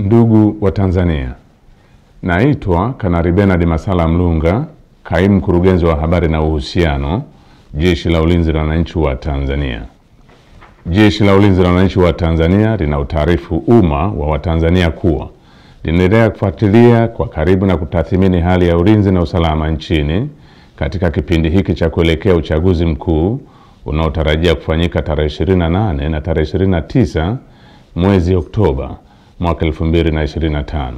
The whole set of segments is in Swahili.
Ndugu wa Tanzania, naitwa Kanali Bernard Masala Mlunga, kaimu mkurugenzi wa habari na uhusiano, Jeshi la Ulinzi la Wananchi wa Tanzania. Jeshi la Ulinzi la Wananchi wa Tanzania linautaarifu umma wa Watanzania kuwa linaendelea kufuatilia kwa karibu na kutathmini hali ya ulinzi na usalama nchini katika kipindi hiki cha kuelekea uchaguzi mkuu unaotarajia kufanyika tarehe 28 na tarehe 29 mwezi Oktoba mwaka 2025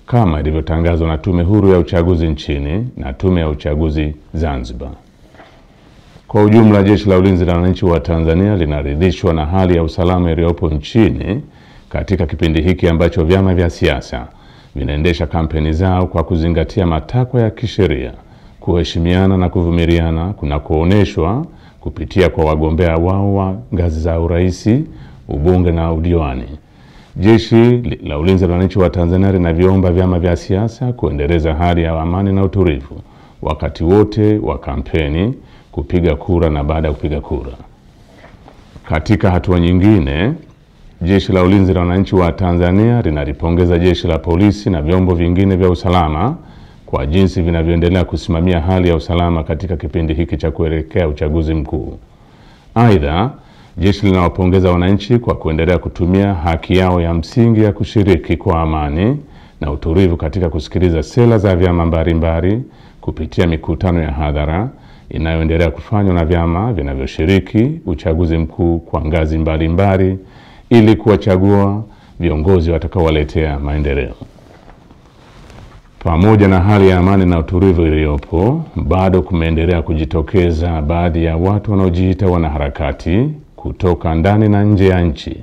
kama ilivyotangazwa na Tume Huru ya Uchaguzi nchini na Tume ya Uchaguzi Zanzibar. Kwa ujumla, Jeshi la Ulinzi la Wananchi wa Tanzania linaridhishwa na hali ya usalama iliyopo nchini katika kipindi hiki ambacho vyama vya siasa vinaendesha kampeni zao kwa kuzingatia matakwa ya kisheria, kuheshimiana na kuvumiliana kunakooneshwa kupitia kwa wagombea wao wa ngazi za urais, ubunge na udiwani. Jeshi la Ulinzi la Wananchi wa Tanzania linaviomba vyama vya siasa kuendeleza hali ya amani na utulivu wakati wote wa kampeni, kupiga kura na baada ya kupiga kura. Katika hatua nyingine, Jeshi la Ulinzi la Wananchi wa Tanzania linalipongeza Jeshi la Polisi na vyombo vingine vya usalama kwa jinsi vinavyoendelea kusimamia hali ya usalama katika kipindi hiki cha kuelekea uchaguzi mkuu. Aidha, jeshi linawapongeza wananchi kwa kuendelea kutumia haki yao ya msingi ya kushiriki kwa amani na utulivu katika kusikiliza sera za vyama mbalimbali kupitia mikutano ya hadhara inayoendelea kufanywa na vyama vinavyoshiriki uchaguzi mkuu kwa ngazi mbalimbali ili kuwachagua viongozi watakaowaletea maendeleo. Pamoja na hali ya amani na utulivu iliyopo, bado kumeendelea kujitokeza baadhi ya watu wanaojiita wanaharakati kutoka ndani na nje ya nchi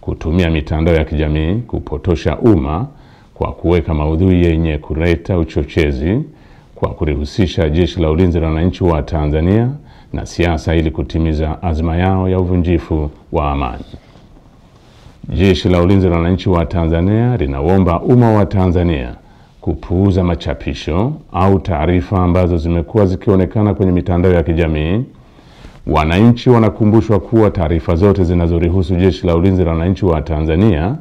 kutumia mitandao ya kijamii kupotosha umma kwa kuweka maudhui yenye kuleta uchochezi kwa kulihusisha Jeshi la Ulinzi la Wananchi wa Tanzania na siasa ili kutimiza azma yao ya uvunjifu wa amani. Jeshi la Ulinzi la Wananchi wa Tanzania linaomba umma wa Tanzania kupuuza machapisho au taarifa ambazo zimekuwa zikionekana kwenye mitandao ya kijamii. Wananchi wanakumbushwa kuwa taarifa zote zinazorihusu Jeshi la Ulinzi la Wananchi wa Tanzania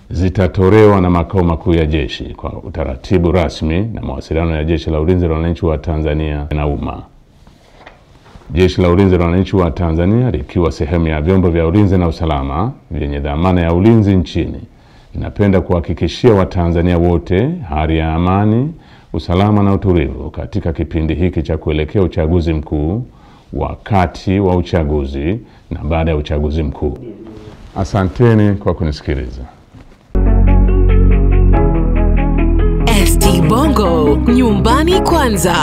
zitatolewa na makao makuu ya jeshi kwa utaratibu rasmi na mawasiliano ya Jeshi la Ulinzi la Wananchi wa Tanzania na umma. Jeshi la Ulinzi la Wananchi wa Tanzania likiwa sehemu ya vyombo vya ulinzi na usalama vyenye dhamana ya ulinzi nchini, linapenda kuhakikishia Watanzania wote hali ya amani, usalama na utulivu katika kipindi hiki cha kuelekea uchaguzi mkuu, wakati wa uchaguzi na baada ya uchaguzi mkuu. Asanteni kwa kunisikiliza. ST Bongo, nyumbani kwanza.